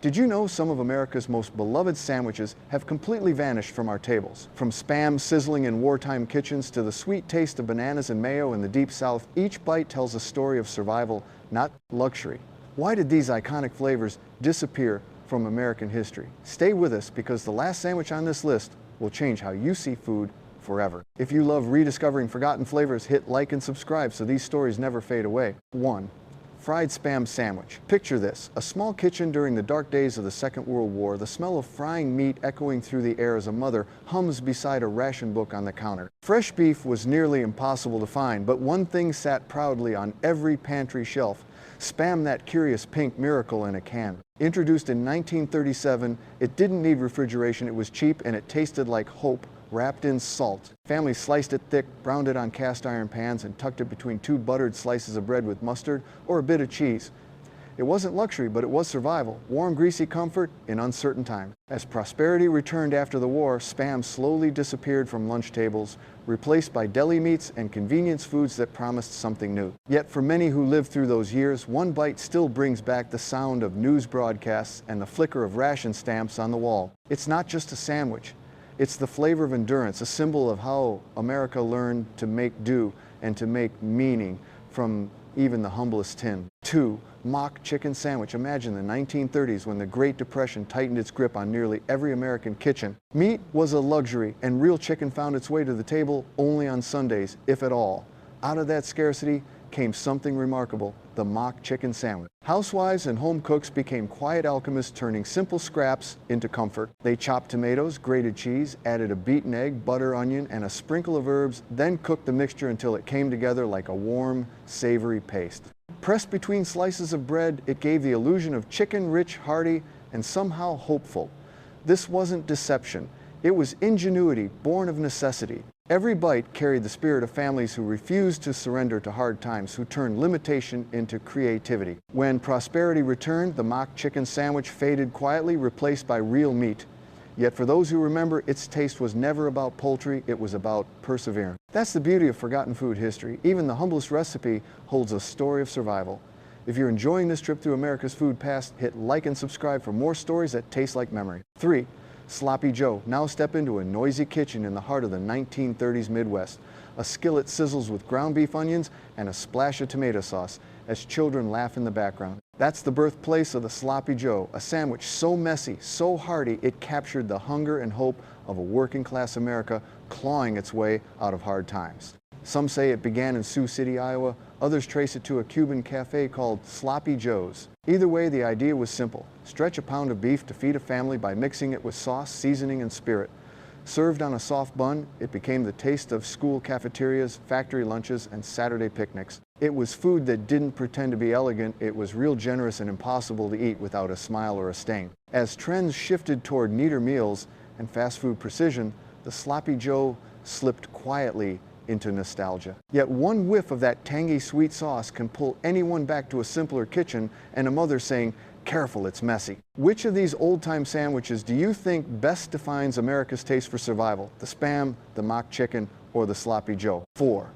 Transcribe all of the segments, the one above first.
Did you know some of America's most beloved sandwiches have completely vanished from our tables? From Spam sizzling in wartime kitchens to the sweet taste of bananas and mayo in the Deep South, each bite tells a story of survival, not luxury. Why did these iconic flavors disappear from American history? Stay with us because the last sandwich on this list will change how you see food forever. If you love rediscovering forgotten flavors, hit like and subscribe so these stories never fade away. 1. Fried Spam sandwich. Picture this, a small kitchen during the dark days of the Second World War, the smell of frying meat echoing through the air as a mother hums beside a ration book on the counter. Fresh beef was nearly impossible to find, but one thing sat proudly on every pantry shelf: Spam, that curious pink miracle in a can. Introduced in 1937, it didn't need refrigeration, it was cheap, and it tasted like hope wrapped in salt. Families sliced it thick, browned it on cast iron pans, and tucked it between 2 buttered slices of bread with mustard or a bit of cheese. It wasn't luxury, but it was survival, warm, greasy comfort in uncertain times. As prosperity returned after the war, Spam slowly disappeared from lunch tables, replaced by deli meats and convenience foods that promised something new. Yet for many who lived through those years, one bite still brings back the sound of news broadcasts and the flicker of ration stamps on the wall. It's not just a sandwich. It's the flavor of endurance, a symbol of how America learned to make do and to make meaning from even the humblest tin. 2. Mock chicken sandwich. Imagine the 1930s when the Great Depression tightened its grip on nearly every American kitchen. Meat was a luxury, and real chicken found its way to the table only on Sundays, if at all. Out of that scarcity came something remarkable: the mock chicken sandwich. Housewives and home cooks became quiet alchemists, turning simple scraps into comfort. They chopped tomatoes, grated cheese, added a beaten egg, butter, onion, and a sprinkle of herbs, then cooked the mixture until it came together like a warm, savory paste. Pressed between slices of bread, it gave the illusion of chicken, rich, hearty, and somehow hopeful. This wasn't deception. It was ingenuity born of necessity. Every bite carried the spirit of families who refused to surrender to hard times, who turned limitation into creativity. When prosperity returned, the mock chicken sandwich faded quietly, replaced by real meat. Yet for those who remember, its taste was never about poultry, it was about perseverance. That's the beauty of forgotten food history. Even the humblest recipe holds a story of survival. If you're enjoying this trip through America's food past, hit like and subscribe for more stories that taste like memory. 3. Sloppy Joe. Now step into a noisy kitchen in the heart of the 1930s Midwest. A skillet sizzles with ground beef, onions, and a splash of tomato sauce as children laugh in the background. That's the birthplace of the Sloppy Joe, a sandwich so messy, so hearty, it captured the hunger and hope of a working-class America clawing its way out of hard times. Some say it began in Sioux City, Iowa. Others trace it to a Cuban cafe called Sloppy Joe's. Either way, the idea was simple: stretch a pound of beef to feed a family by mixing it with sauce, seasoning, and spirit. Served on a soft bun, it became the taste of school cafeterias, factory lunches, and Saturday picnics. It was food that didn't pretend to be elegant, it was real generous and impossible to eat without a smile or a stain. As trends shifted toward neater meals and fast food precision, the Sloppy Joe slipped quietly into nostalgia. Yet one whiff of that tangy sweet sauce can pull anyone back to a simpler kitchen and a mother saying, "Careful, it's messy." Which of these old-time sandwiches do you think best defines America's taste for survival? The Spam, the mock chicken, or the Sloppy Joe? 4.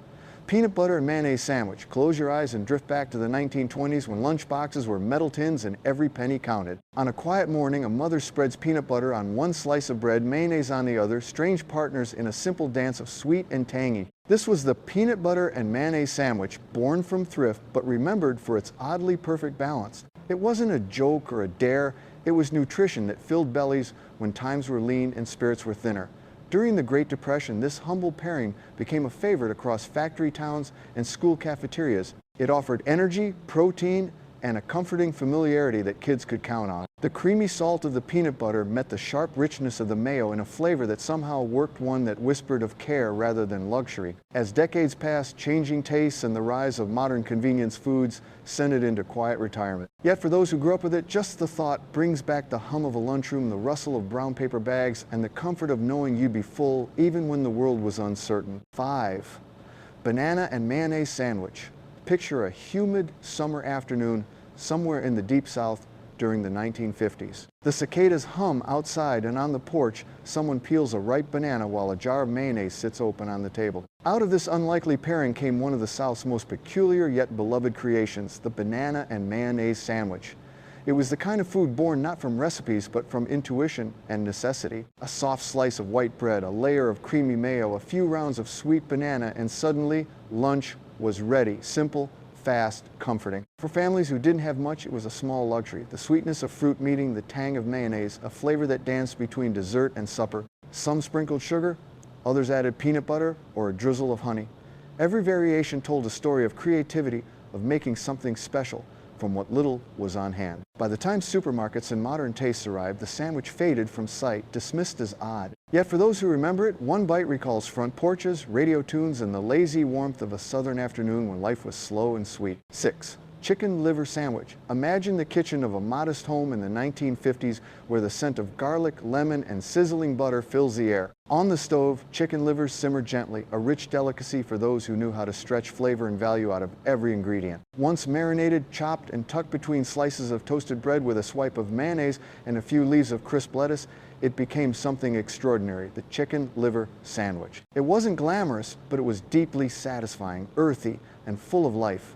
Peanut butter and mayonnaise sandwich. Close your eyes and drift back to the 1920s when lunch boxes were metal tins and every penny counted. On a quiet morning, a mother spreads peanut butter on one slice of bread, mayonnaise on the other, strange partners in a simple dance of sweet and tangy. This was the peanut butter and mayonnaise sandwich, born from thrift, but remembered for its oddly perfect balance. It wasn't a joke or a dare, it was nutrition that filled bellies when times were lean and spirits were thinner. During the Great Depression, this humble pairing became a favorite across factory towns and school cafeterias. It offered energy, protein, and a comforting familiarity that kids could count on. The creamy salt of the peanut butter met the sharp richness of the mayo in a flavor that somehow worked, one that whispered of care rather than luxury. As decades passed, changing tastes and the rise of modern convenience foods sent it into quiet retirement. Yet for those who grew up with it, just the thought brings back the hum of a lunchroom, the rustle of brown paper bags, and the comfort of knowing you'd be full even when the world was uncertain. 5. Banana and mayonnaise sandwich. Picture a humid summer afternoon somewhere in the Deep South during the 1950s. The cicadas hum outside, and on the porch, someone peels a ripe banana while a jar of mayonnaise sits open on the table. Out of this unlikely pairing came one of the South's most peculiar yet beloved creations, the banana and mayonnaise sandwich. It was the kind of food born not from recipes, but from intuition and necessity. A soft slice of white bread, a layer of creamy mayo, a few rounds of sweet banana, and suddenly lunch was ready. Simple, fast, comforting. For families who didn't have much, it was a small luxury. The sweetness of fruit meeting the tang of mayonnaise, a flavor that danced between dessert and supper. Some sprinkled sugar, others added peanut butter or a drizzle of honey. Every variation told a story of creativity, of making something special from what little was on hand. By the time supermarkets and modern tastes arrived, the sandwich faded from sight, dismissed as odd. Yet for those who remember it, one bite recalls front porches, radio tunes, and the lazy warmth of a southern afternoon when life was slow and sweet. 6. Chicken liver sandwich. Imagine the kitchen of a modest home in the 1950s where the scent of garlic, lemon, and sizzling butter fills the air. On the stove, chicken livers simmer gently, a rich delicacy for those who knew how to stretch flavor and value out of every ingredient. Once marinated, chopped, and tucked between slices of toasted bread with a swipe of mayonnaise and a few leaves of crisp lettuce, it became something extraordinary, the chicken liver sandwich. It wasn't glamorous, but it was deeply satisfying, earthy, and full of life.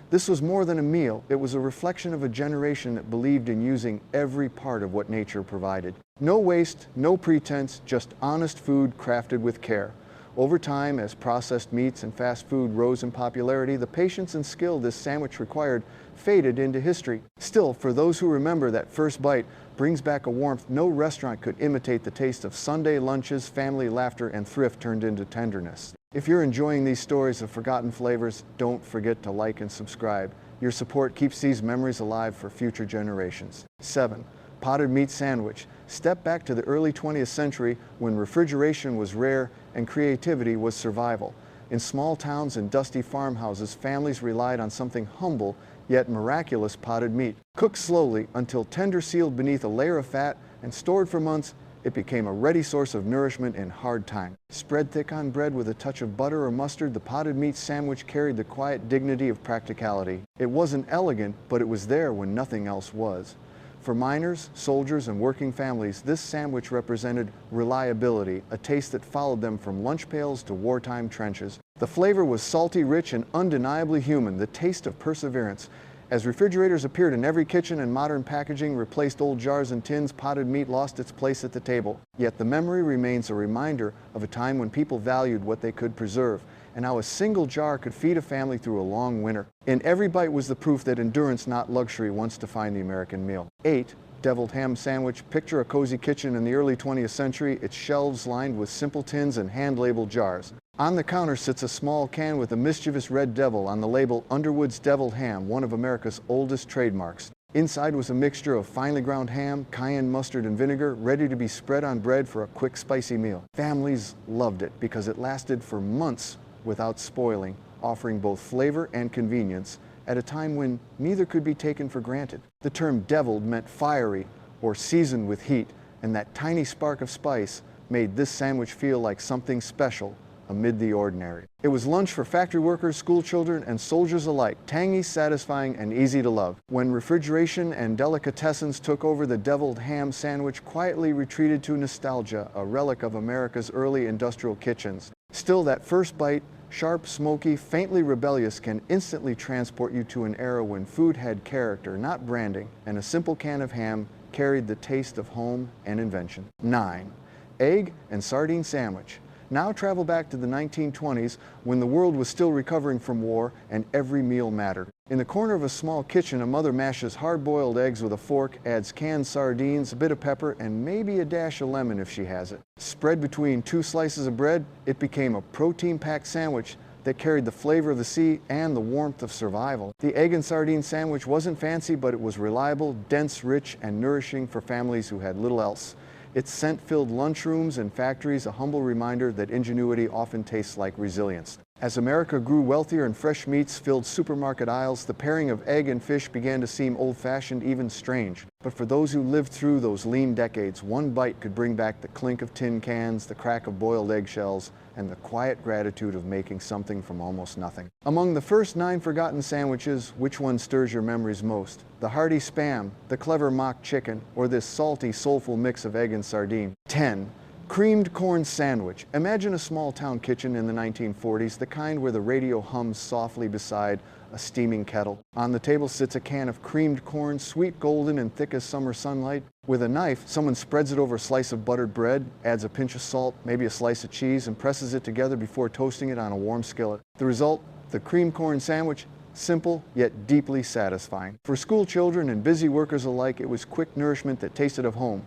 This was more than a meal. It was a reflection of a generation that believed in using every part of what nature provided. No waste, no pretense, just honest food crafted with care. Over time, as processed meats and fast food rose in popularity, the patience and skill this sandwich required faded into history. Still, for those who remember that first bite, brings back a warmth no restaurant could imitate the taste of Sunday lunches, family laughter, and thrift turned into tenderness. If you're enjoying these stories of forgotten flavors, don't forget to like and subscribe. Your support keeps these memories alive for future generations. 7. Potted meat sandwich. Step back to the early 20th century when refrigeration was rare and creativity was survival. In small towns and dusty farmhouses, families relied on something humble yet miraculous: potted meat. Cooked slowly until tender sealed beneath a layer of fat and stored for months, it became a ready source of nourishment in hard times. Spread thick on bread with a touch of butter or mustard, the potted meat sandwich carried the quiet dignity of practicality. It wasn't elegant, but it was there when nothing else was. For miners, soldiers, and working families, this sandwich represented reliability, a taste that followed them from lunch pails to wartime trenches. The flavor was salty, rich, and undeniably human, the taste of perseverance. As refrigerators appeared in every kitchen and modern packaging replaced old jars and tins, potted meat lost its place at the table. Yet the memory remains a reminder of a time when people valued what they could preserve, and how a single jar could feed a family through a long winter. In every bite was the proof that endurance, not luxury, once defined the American meal. 8. Deviled ham sandwich. Picture a cozy kitchen in the early 20th century, its shelves lined with simple tins and hand-labeled jars. On the counter sits a small can with a mischievous red devil on the label Underwood's Deviled Ham, one of America's oldest trademarks. Inside was a mixture of finely ground ham, cayenne mustard, and vinegar, ready to be spread on bread for a quick, spicy meal. Families loved it because it lasted for months without spoiling, offering both flavor and convenience at a time when neither could be taken for granted. The term deviled meant fiery or seasoned with heat, and that tiny spark of spice made this sandwich feel like something special amid the ordinary. It was lunch for factory workers, school children, and soldiers alike, tangy, satisfying, and easy to love. When refrigeration and delicatessens took over, the deviled ham sandwich quietly retreated to nostalgia, a relic of America's early industrial kitchens. Still, that first bite, sharp, smoky, faintly rebellious, can instantly transport you to an era when food had character, not branding, and a simple can of ham carried the taste of home and invention. 9. Egg and sardine sandwich. Now travel back to the 1920s when the world was still recovering from war and every meal mattered. In the corner of a small kitchen, a mother mashes hard-boiled eggs with a fork, adds canned sardines, a bit of pepper, and maybe a dash of lemon if she has it. Spread between 2 slices of bread, it became a protein-packed sandwich that carried the flavor of the sea and the warmth of survival. The egg and sardine sandwich wasn't fancy, but it was reliable, dense, rich, and nourishing for families who had little else. Its scent filled lunchrooms and factories, a humble reminder that ingenuity often tastes like resilience. As America grew wealthier and fresh meats filled supermarket aisles, the pairing of egg and fish began to seem old-fashioned, even strange. But for those who lived through those lean decades, one bite could bring back the clink of tin cans, the crack of boiled eggshells, and the quiet gratitude of making something from almost nothing. Among the first 9 forgotten sandwiches, which one stirs your memories most? The hearty Spam, the clever mock chicken, or this salty, soulful mix of egg and sardine? 10. Creamed corn sandwich. Imagine a small town kitchen in the 1940s, the kind where the radio hums softly beside a steaming kettle. On the table sits a can of creamed corn, sweet golden and thick as summer sunlight. With a knife, someone spreads it over a slice of buttered bread, adds a pinch of salt, maybe a slice of cheese, and presses it together before toasting it on a warm skillet. The result, the creamed corn sandwich, simple yet deeply satisfying. For school children and busy workers alike, it was quick nourishment that tasted of home.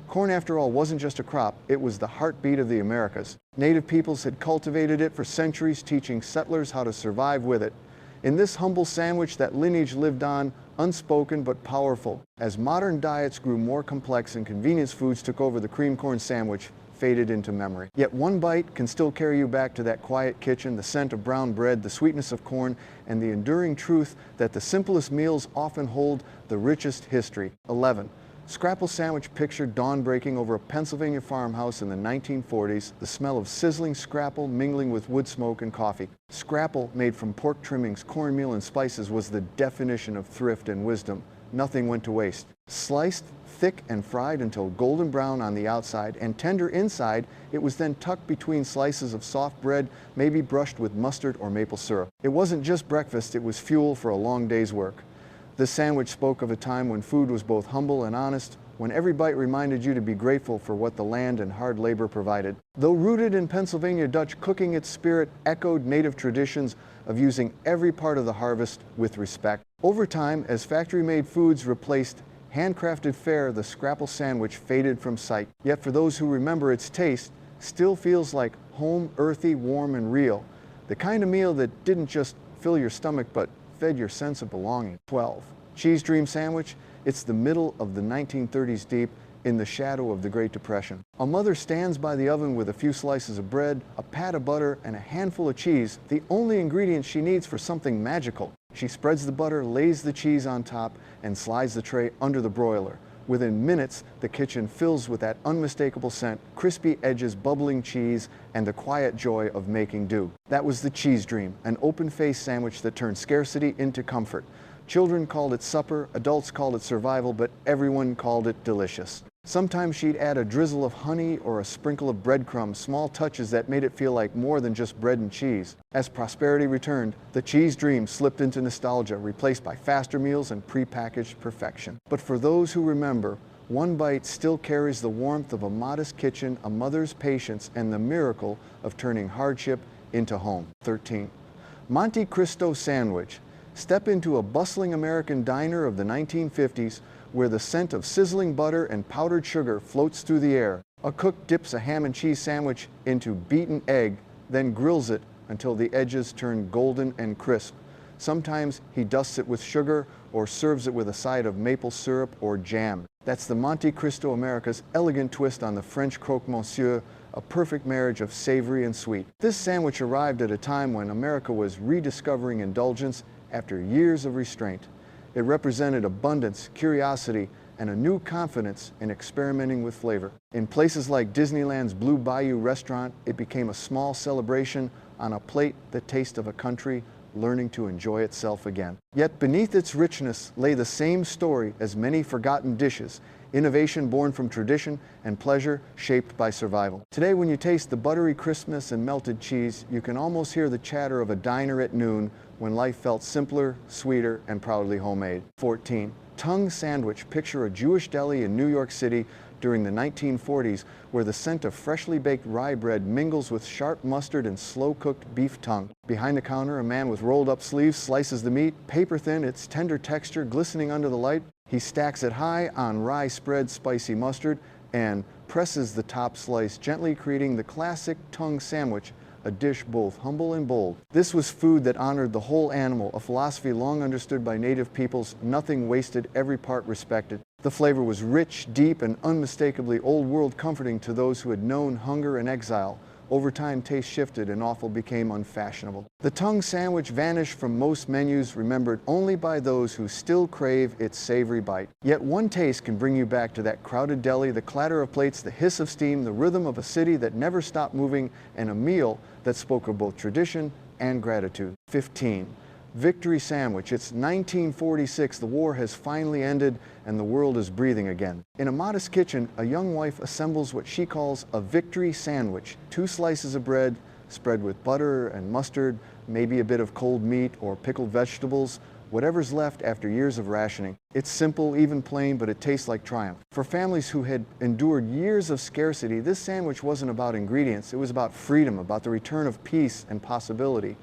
Corn, after all, wasn't just a crop, it was the heartbeat of the Americas. Native peoples had cultivated it for centuries, teaching settlers how to survive with it. In this humble sandwich, that lineage lived on, unspoken but powerful. As modern diets grew more complex and convenience foods took over, the creamed corn sandwich faded into memory. Yet one bite can still carry you back to that quiet kitchen, the scent of brown bread, the sweetness of corn, and the enduring truth that the simplest meals often hold the richest history. 11. Scrapple sandwich pictured dawn breaking over a Pennsylvania farmhouse in the 1940s, the smell of sizzling scrapple mingling with wood smoke and coffee. Scrapple, made from pork trimmings, cornmeal, and spices, was the definition of thrift and wisdom. Nothing went to waste. Sliced, thick, and fried until golden brown on the outside and tender inside, it was then tucked between slices of soft bread, maybe brushed with mustard or maple syrup. It wasn't just breakfast, it was fuel for a long day's work. This sandwich spoke of a time when food was both humble and honest, when every bite reminded you to be grateful for what the land and hard labor provided. Though rooted in Pennsylvania Dutch cooking, its spirit echoed native traditions of using every part of the harvest with respect. Over time, as factory-made foods replaced handcrafted fare, the scrapple sandwich faded from sight. Yet for those who remember, its taste still feels like home, earthy, warm, and real. The kind of meal that didn't just fill your stomach, but fed your sense of belonging. 12. Cheese Dream Sandwich. It's the middle of the 1930s deep in the shadow of the Great Depression. A mother stands by the oven with a few slices of bread, a pat of butter, and a handful of cheese, the only ingredient she needs for something magical. She spreads the butter, lays the cheese on top, and slides the tray under the broiler. Within minutes, the kitchen fills with that unmistakable scent, crispy edges, bubbling cheese, and the quiet joy of making do. That was the Cheese Dream, an open-faced sandwich that turned scarcity into comfort. Children called it supper, adults called it survival, but everyone called it delicious. Sometimes she'd add a drizzle of honey or a sprinkle of breadcrumbs, small touches that made it feel like more than just bread and cheese. As prosperity returned, the Cheese Dream slipped into nostalgia, replaced by faster meals and prepackaged perfection. But for those who remember, one bite still carries the warmth of a modest kitchen, a mother's patience, and the miracle of turning hardship into home. 13. Monte Cristo Sandwich. Step into a bustling American diner of the 1950s where the scent of sizzling butter and powdered sugar floats through the air. A cook dips a ham and cheese sandwich into beaten egg, then grills it until the edges turn golden and crisp. Sometimes he dusts it with sugar or serves it with a side of maple syrup or jam. That's the Monte Cristo America's elegant twist on the French croque monsieur, a perfect marriage of savory and sweet. This sandwich arrived at a time when America was rediscovering indulgence after years of restraint. It represented abundance, curiosity, and a new confidence in experimenting with flavor. In places like Disneyland's Blue Bayou restaurant, it became a small celebration on a plate the taste of a country learning to enjoy itself again. Yet beneath its richness lay the same story as many forgotten dishes, innovation born from tradition and pleasure shaped by survival. Today, when you taste the buttery crispness and melted cheese, you can almost hear the chatter of a diner at noon when life felt simpler, sweeter, and proudly homemade. 14. Tongue Sandwich. Picture a Jewish deli in New York City during the 1940s where the scent of freshly baked rye bread mingles with sharp mustard and slow-cooked beef tongue. Behind the counter, a man with rolled-up sleeves slices the meat, paper-thin, its tender texture glistening under the light. He stacks it high on rye-spread spicy mustard and presses the top slice, gently creating the classic tongue sandwich, a dish both humble and bold. This was food that honored the whole animal, a philosophy long understood by native peoples: nothing wasted, every part respected. The flavor was rich, deep, and unmistakably old-world, comforting to those who had known hunger and exile. Over time, taste shifted and offal became unfashionable. The tongue sandwich vanished from most menus, remembered only by those who still crave its savory bite. Yet one taste can bring you back to that crowded deli, the clatter of plates, the hiss of steam, the rhythm of a city that never stopped moving, and a meal that spoke of both tradition and gratitude. 15. Victory Sandwich. It's 1946, the war has finally ended and the world is breathing again. In a modest kitchen, a young wife assembles what she calls a victory sandwich. 2 slices of bread spread with butter and mustard, maybe a bit of cold meat or pickled vegetables, whatever's left after years of rationing. It's simple, even plain, but it tastes like triumph. For families who had endured years of scarcity, this sandwich wasn't about ingredients, it was about freedom, about the return of peace and possibility.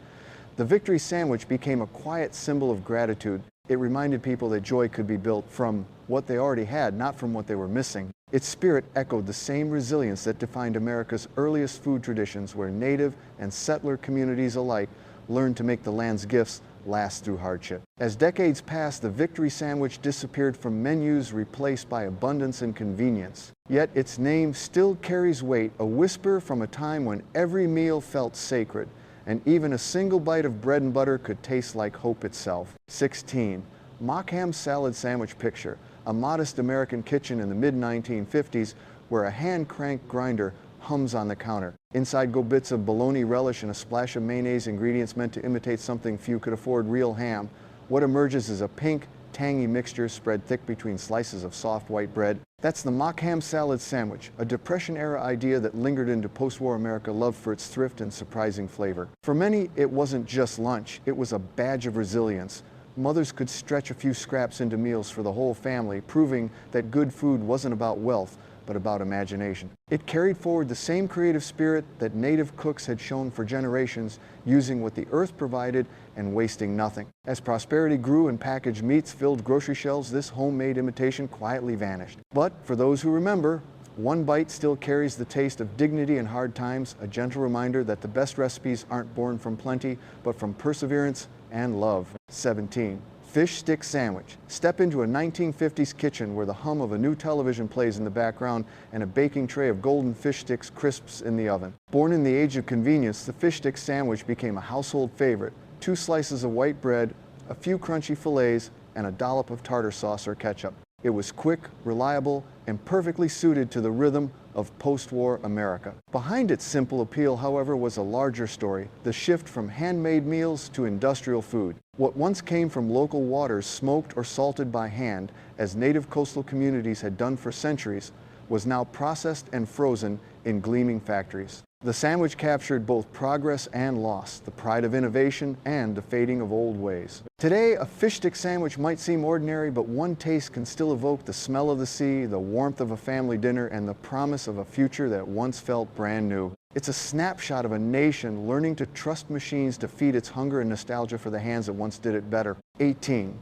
The victory sandwich became a quiet symbol of gratitude. It reminded people that joy could be built from what they already had, not from what they were missing. Its spirit echoed the same resilience that defined America's earliest food traditions, where native and settler communities alike learned to make the land's gifts last through hardship. As decades passed, the victory sandwich disappeared from menus, replaced by abundance and convenience. Yet its name still carries weight, a whisper from a time when every meal felt sacred, and even a single bite of bread and butter could taste like hope itself. 16. Mock ham salad sandwich picture, a modest American kitchen in the mid-1950s where a hand-cranked grinder hums on the counter. Inside go bits of bologna relish and a splash of mayonnaise, ingredients meant to imitate something few could afford, real ham. What emerges is a pink, tangy mixture spread thick between slices of soft white bread. That's the mock ham salad sandwich, a Depression-era idea that lingered into post-war America, loved for its thrift and surprising flavor. For many, it wasn't just lunch, it was a badge of resilience. Mothers could stretch a few scraps into meals for the whole family, proving that good food wasn't about wealth, but about imagination. It carried forward the same creative spirit that native cooks had shown for generations, using what the earth provided and wasting nothing. As prosperity grew and packaged meats filled grocery shelves, this homemade imitation quietly vanished. But for those who remember, one bite still carries the taste of dignity in hard times, a gentle reminder that the best recipes aren't born from plenty, but from perseverance and love. 17. Fish stick sandwich. Step into a 1950s kitchen where the hum of a new television plays in the background and a baking tray of golden fish sticks crisps in the oven. Born in the age of convenience, the fish stick sandwich became a household favorite. 2 slices of white bread, a few crunchy fillets, and a dollop of tartar sauce or ketchup. It was quick, reliable, and perfectly suited to the rhythm of post-war America. Behind its simple appeal, however, was a larger story, the shift from handmade meals to industrial food. What once came from local waters, smoked or salted by hand, as native coastal communities had done for centuries, was now processed and frozen in gleaming factories. The sandwich captured both progress and loss, the pride of innovation and the fading of old ways. Today, a fish stick sandwich might seem ordinary, but one taste can still evoke the smell of the sea, the warmth of a family dinner, and the promise of a future that once felt brand new. It's a snapshot of a nation learning to trust machines to feed its hunger and nostalgia for the hands that once did it better. 18.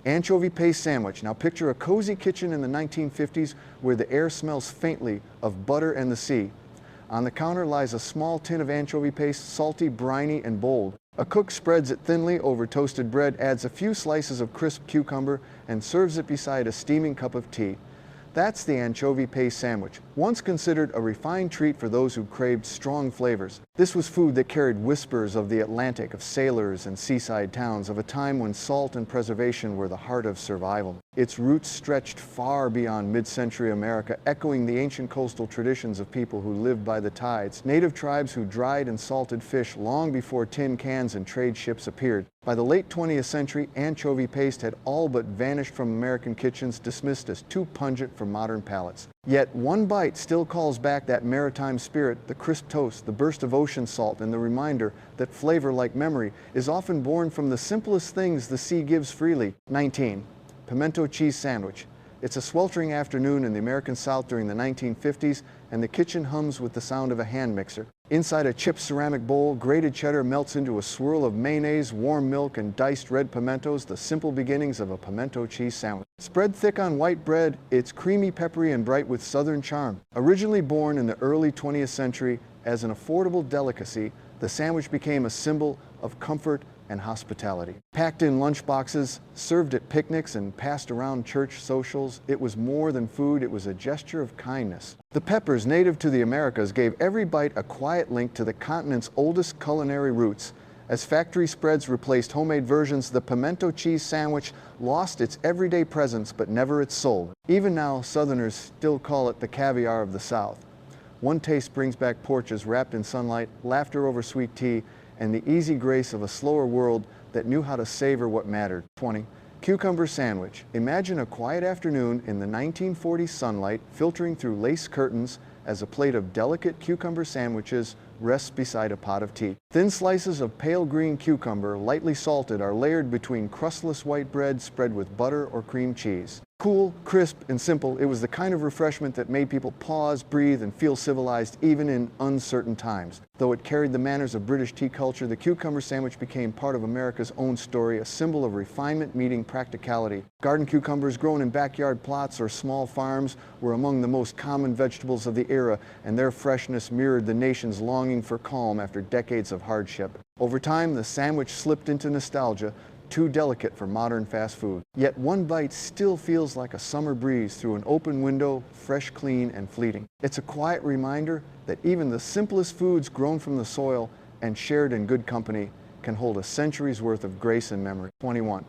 Anchovy paste sandwich. Now picture a cozy kitchen in the 1950s where the air smells faintly of butter and the sea. On the counter lies a small tin of anchovy paste, salty, briny, and bold. A cook spreads it thinly over toasted bread, adds a few slices of crisp cucumber, and serves it beside a steaming cup of tea. That's the anchovy paste sandwich, once considered a refined treat for those who craved strong flavors. This was food that carried whispers of the Atlantic, of sailors and seaside towns, of a time when salt and preservation were the heart of survival. Its roots stretched far beyond mid-century America, echoing the ancient coastal traditions of people who lived by the tides, native tribes who dried and salted fish long before tin cans and trade ships appeared. By the late 20th century, anchovy paste had all but vanished from American kitchens, dismissed as too pungent for modern palates. Yet one bite still calls back that maritime spirit, the crisp toast, the burst of ocean salt, and the reminder that flavor, like memory, is often born from the simplest things the sea gives freely. 19. Pimento cheese sandwich. It's a sweltering afternoon in the American South during the 1950s, and the kitchen hums with the sound of a hand mixer. Inside a chipped ceramic bowl, grated cheddar melts into a swirl of mayonnaise, warm milk, and diced red pimentos, the simple beginnings of a pimento cheese sandwich. Spread thick on white bread, it's creamy, peppery, and bright with southern charm. Originally born in the early 20th century as an affordable delicacy, the sandwich became a symbol of comfort and hospitality. Packed in lunch boxes, served at picnics, and passed around church socials, it was more than food, it was a gesture of kindness. The peppers native to the Americas gave every bite a quiet link to the continent's oldest culinary roots. As factory spreads replaced homemade versions, the pimento cheese sandwich lost its everyday presence but never its soul. Even now, Southerners still call it the caviar of the South. One taste brings back porches wrapped in sunlight, laughter over sweet tea, and the easy grace of a slower world that knew how to savor what mattered. 20. Cucumber sandwich. Imagine a quiet afternoon in the 1940s sunlight, filtering through lace curtains as a plate of delicate cucumber sandwiches rests beside a pot of tea. Thin slices of pale green cucumber, lightly salted, are layered between crustless white bread spread with butter or cream cheese. Cool, crisp, and simple, it was the kind of refreshment that made people pause, breathe, and feel civilized even in uncertain times. Though it carried the manners of British tea culture, the cucumber sandwich became part of America's own story, a symbol of refinement meeting practicality. Garden cucumbers grown in backyard plots or small farms were among the most common vegetables of the era, and their freshness mirrored the nation's longing for calm after decades of hardship. Over time, the sandwich slipped into nostalgia, too delicate for modern fast food. Yet one bite still feels like a summer breeze through an open window, fresh, clean, and fleeting. It's a quiet reminder that even the simplest foods grown from the soil and shared in good company can hold a century's worth of grace and memory. 21.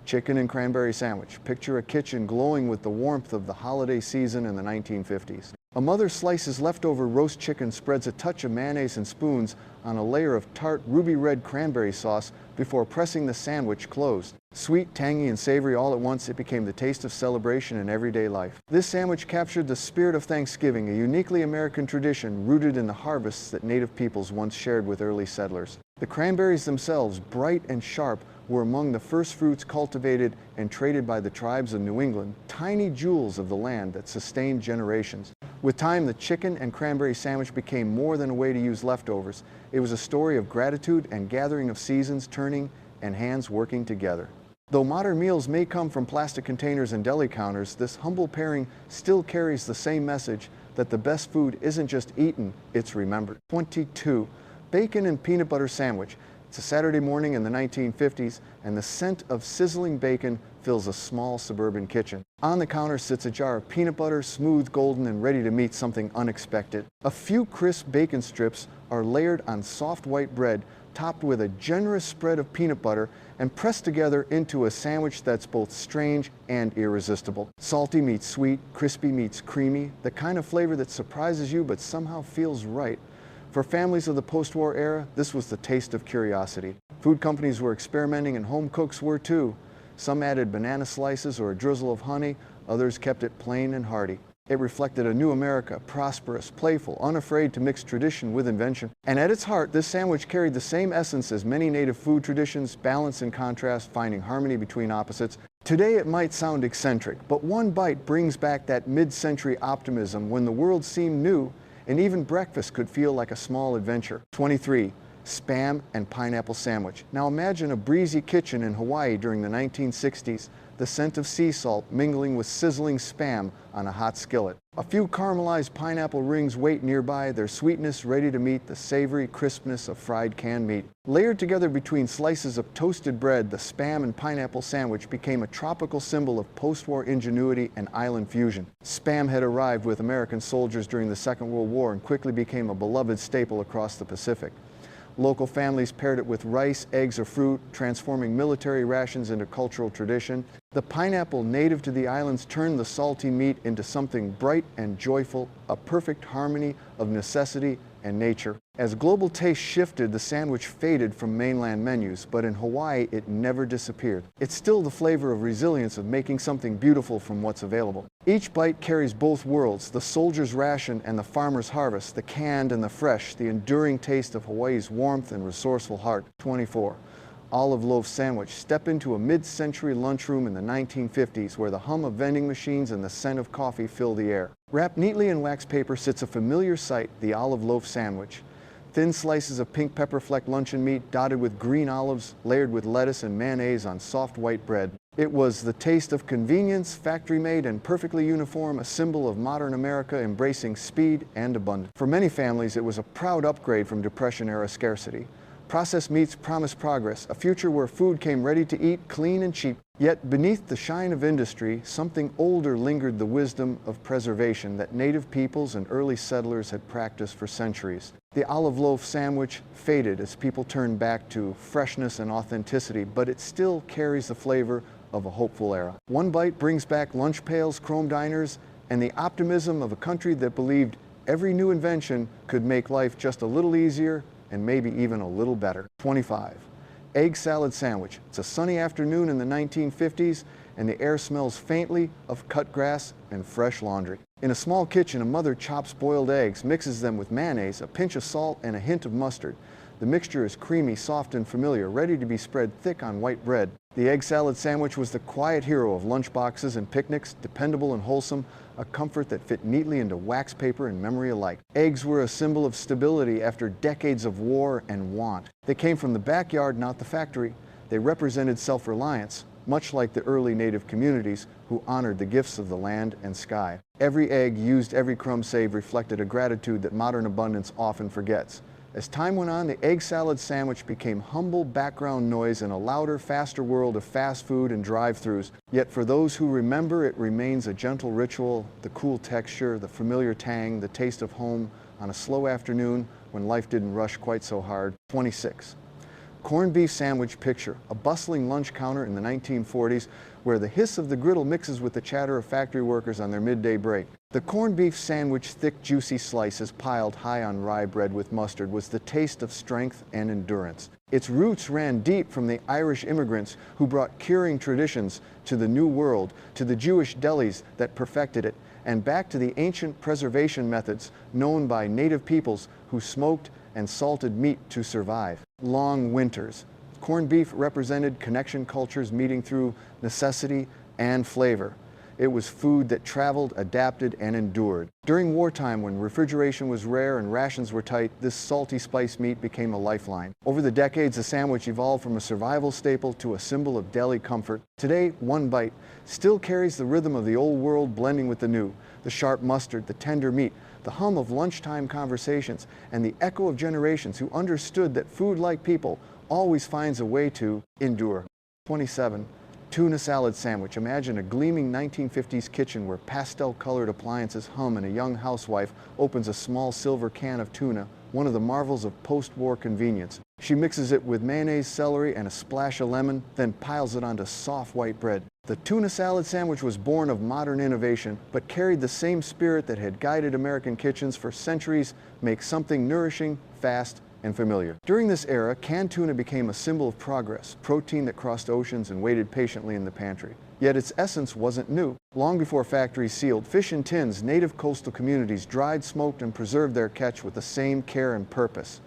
Chicken and cranberry sandwich. Picture a kitchen glowing with the warmth of the holiday season in the 1950s. A mother slices leftover roast chicken, spreads a touch of mayonnaise and spoons on a layer of tart ruby red cranberry sauce before pressing the sandwich closed. Sweet, tangy, and savory all at once, it became the taste of celebration in everyday life. This sandwich captured the spirit of Thanksgiving, a uniquely American tradition rooted in the harvests that native peoples once shared with early settlers. The cranberries themselves, bright and sharp, were among the first fruits cultivated and traded by the tribes of New England, tiny jewels of the land that sustained generations. With time, the chicken and cranberry sandwich became more than a way to use leftovers. It was a story of gratitude and gathering of seasons turning and hands working together. Though modern meals may come from plastic containers and deli counters, this humble pairing still carries the same message that the best food isn't just eaten, it's remembered. 22. Bacon and peanut butter sandwich. It's a Saturday morning in the 1950s, and the scent of sizzling bacon fills a small suburban kitchen. On the counter sits a jar of peanut butter, smooth, golden, and ready to meet something unexpected. A few crisp bacon strips are layered on soft white bread, topped with a generous spread of peanut butter, and pressed together into a sandwich that's both strange and irresistible. Salty meets sweet, crispy meets creamy, the kind of flavor that surprises you but somehow feels right. For families of the post-war era, this was the taste of curiosity. Food companies were experimenting and home cooks were too. Some added banana slices or a drizzle of honey, others kept it plain and hearty. It reflected a new America, prosperous, playful, unafraid to mix tradition with invention. And at its heart, this sandwich carried the same essence as many native food traditions, balance and contrast, finding harmony between opposites. Today it might sound eccentric, but one bite brings back that mid-century optimism when the world seemed new and even breakfast could feel like a small adventure. 23. Spam and pineapple sandwich. Now imagine a breezy kitchen in Hawaii during the 1960s, the scent of sea salt mingling with sizzling spam on a hot skillet. A few caramelized pineapple rings wait nearby, their sweetness ready to meet the savory crispness of fried canned meat. Layered together between slices of toasted bread, the spam and pineapple sandwich became a tropical symbol of post-war ingenuity and island fusion. Spam had arrived with American soldiers during the Second World War and quickly became a beloved staple across the Pacific. Local families paired it with rice, eggs, or fruit, transforming military rations into cultural tradition. The pineapple native to the islands turned the salty meat into something bright and joyful, a perfect harmony of necessity and nature. As global taste shifted, the sandwich faded from mainland menus, but in Hawaii it never disappeared. It's still the flavor of resilience, of making something beautiful from what's available. Each bite carries both worlds, the soldier's ration and the farmer's harvest, the canned and the fresh, the enduring taste of Hawaii's warmth and resourceful heart. 24. Olive loaf sandwich. Step into a mid-century lunchroom in the 1950s where the hum of vending machines and the scent of coffee fill the air. Wrapped neatly in wax paper sits a familiar sight, the olive loaf sandwich. Thin slices of pink pepper fleck luncheon meat dotted with green olives, layered with lettuce and mayonnaise on soft white bread. It was the taste of convenience, factory-made and perfectly uniform, a symbol of modern America embracing speed and abundance. For many families, it was a proud upgrade from Depression-era scarcity. Processed meats promised progress, a future where food came ready to eat, clean and cheap. Yet beneath the shine of industry, something older lingered, the wisdom of preservation that native peoples and early settlers had practiced for centuries. The olive loaf sandwich faded as people turned back to freshness and authenticity, but it still carries the flavor of a hopeful era. One bite brings back lunch pails, chrome diners, and the optimism of a country that believed every new invention could make life just a little easier and maybe even a little better. 25. Egg salad sandwich. It's a sunny afternoon in the 1950s and the air smells faintly of cut grass and fresh laundry. In a small kitchen, a mother chops boiled eggs, mixes them with mayonnaise, a pinch of salt, and a hint of mustard. The mixture is creamy, soft, and familiar, ready to be spread thick on white bread. The egg salad sandwich was the quiet hero of lunchboxes and picnics, dependable and wholesome, a comfort that fit neatly into wax paper and memory alike. Eggs were a symbol of stability after decades of war and want. They came from the backyard, not the factory. They represented self-reliance, much like the early native communities who honored the gifts of the land and sky. Every egg used, every crumb saved reflected a gratitude that modern abundance often forgets. As time went on, the egg salad sandwich became humble background noise in a louder, faster world of fast food and drive-thrus. Yet for those who remember, it remains a gentle ritual, the cool texture, the familiar tang, the taste of home on a slow afternoon when life didn't rush quite so hard. 26. Corned beef sandwich picture, a bustling lunch counter in the 1940s where the hiss of the griddle mixes with the chatter of factory workers on their midday break. The corned beef sandwich, thick, juicy slices piled high on rye bread with mustard, was the taste of strength and endurance. Its roots ran deep from the Irish immigrants who brought curing traditions to the New World, to the Jewish delis that perfected it, and back to the ancient preservation methods known by native peoples who smoked and salted meat to survive. Long winters. Corned beef represented connection cultures meeting through necessity and flavor. It was food that traveled, adapted, and endured. During wartime, when refrigeration was rare and rations were tight, this salty spice meat became a lifeline. Over the decades, the sandwich evolved from a survival staple to a symbol of deli comfort. Today, one bite still carries the rhythm of the old world blending with the new. The sharp mustard, the tender meat, the hum of lunchtime conversations, and the echo of generations who understood that food, like people, always finds a way to endure. 27. Tuna salad sandwich. Imagine a gleaming 1950s kitchen where pastel-colored appliances hum and a young housewife opens a small silver can of tuna, one of the marvels of post-war convenience. She mixes it with mayonnaise, celery, and a splash of lemon, then piles it onto soft white bread. The tuna salad sandwich was born of modern innovation, but carried the same spirit that had guided American kitchens for centuries: make something nourishing, fast, and familiar. During this era, canned tuna became a symbol of progress, protein that crossed oceans and waited patiently in the pantry. Yet its essence wasn't new. Long before factories sealed fish in tins, native coastal communities dried, smoked, and preserved their catch with the same care and purpose.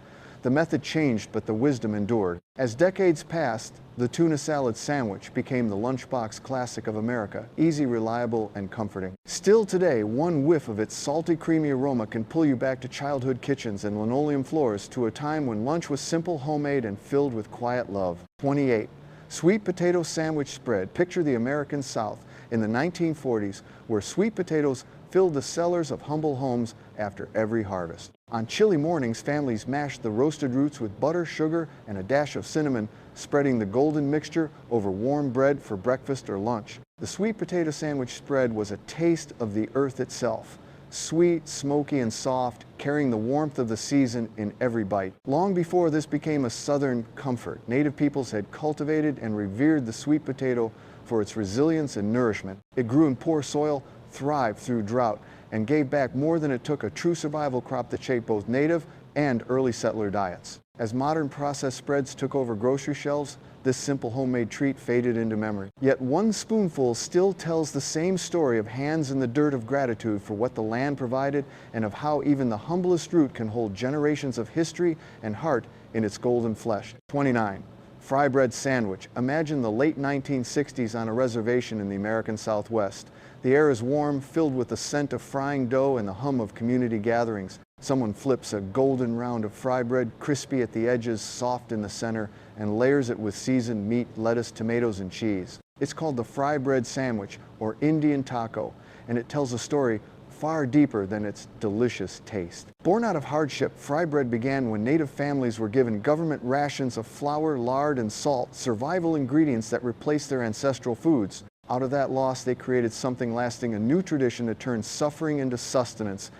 The method changed, but the wisdom endured. As decades passed, the tuna salad sandwich became the lunchbox classic of America, easy, reliable, and comforting. Still today, one whiff of its salty, creamy aroma can pull you back to childhood kitchens and linoleum floors, to a time when lunch was simple, homemade, and filled with quiet love. 28. Sweet potato sandwich spread. Picture the American South in the 1940s, where sweet potatoes filled the cellars of humble homes after every harvest. On chilly mornings, families mashed the roasted roots with butter, sugar, and a dash of cinnamon, spreading the golden mixture over warm bread for breakfast or lunch. The sweet potato sandwich spread was a taste of the earth itself. Sweet, smoky, and soft, carrying the warmth of the season in every bite. Long before this became a southern comfort, native peoples had cultivated and revered the sweet potato for its resilience and nourishment. It grew in poor soil, thrived through drought, and gave back more than it took, a true survival crop that shaped both native and early settler diets. As modern processed spreads took over grocery shelves, this simple homemade treat faded into memory. Yet one spoonful still tells the same story of hands in the dirt, of gratitude for what the land provided, and of how even the humblest root can hold generations of history and heart in its golden flesh. 29. Frybread sandwich. Imagine the late 1960s on a reservation in the American Southwest. The air is warm, filled with the scent of frying dough and the hum of community gatherings. Someone flips a golden round of fry bread, crispy at the edges, soft in the center, and layers it with seasoned meat, lettuce, tomatoes, and cheese. It's called the fry bread sandwich, or Indian taco, and it tells a story far deeper than its delicious taste. Born out of hardship, fry bread began when native families were given government rations of flour, lard, and salt, survival ingredients that replaced their ancestral foods. Out of that loss, they created something lasting, a new tradition that turned suffering into sustenance.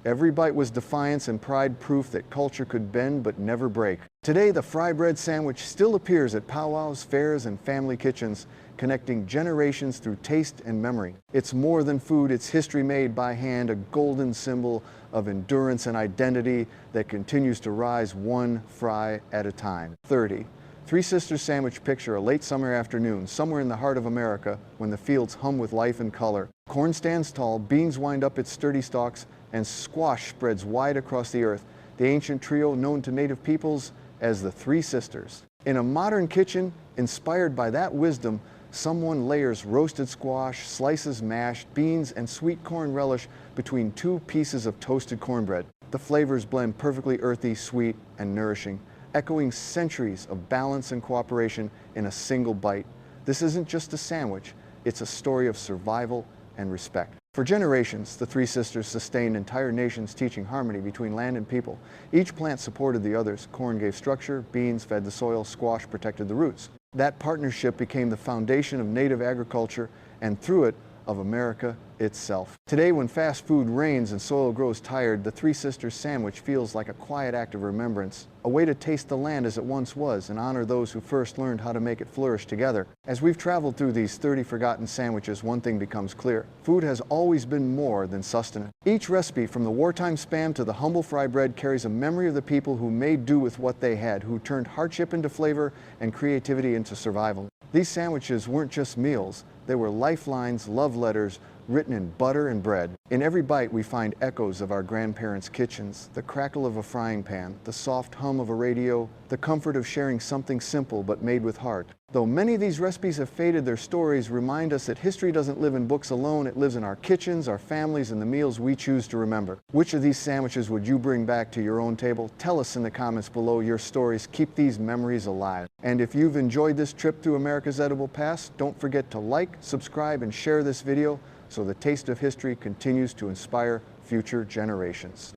Every bite was defiance and pride, proof that culture could bend but never break. Today, the fry bread sandwich still appears at powwows, fairs, and family kitchens, connecting generations through taste and memory. It's more than food, it's history made by hand, a golden symbol of endurance and identity that continues to rise one fry at a time. 30. Three Sisters sandwich picture a late summer afternoon somewhere in the heart of America when the fields hum with life and color. Corn stands tall, beans wind up its sturdy stalks, and squash spreads wide across the earth, the ancient trio known to native peoples as the Three Sisters. In a modern kitchen, inspired by that wisdom, someone layers roasted squash, slices mashed beans, and sweet corn relish between two pieces of toasted cornbread. The flavors blend perfectly earthy, sweet, and nourishing, echoing centuries of balance and cooperation in a single bite. This isn't just a sandwich, it's a story of survival and respect. For generations, the Three Sisters sustained entire nations, teaching harmony between land and people. Each plant supported the others. Corn gave structure, beans fed the soil, squash protected the roots. That partnership became the foundation of native agriculture, and through it, of America itself. Today, when fast food reigns and soil grows tired, the Three Sisters sandwich feels like a quiet act of remembrance, a way to taste the land as it once was and honor those who first learned how to make it flourish together. As we've traveled through these 30 forgotten sandwiches, one thing becomes clear. Food has always been more than sustenance. Each recipe, from the wartime Spam to the humble frybread, carries a memory of the people who made do with what they had, who turned hardship into flavor and creativity into survival. These sandwiches weren't just meals, they were lifelines, love letters, written in butter and bread. In every bite we find echoes of our grandparents' kitchens, the crackle of a frying pan, the soft hum of a radio, the comfort of sharing something simple but made with heart. Though many of these recipes have faded, their stories remind us that history doesn't live in books alone, it lives in our kitchens, our families, and the meals we choose to remember. Which of these sandwiches would you bring back to your own table? Tell us in the comments below your stories. Keep these memories alive. And if you've enjoyed this trip through America's edible past, don't forget to like, subscribe, and share this video so the taste of history continues to inspire future generations.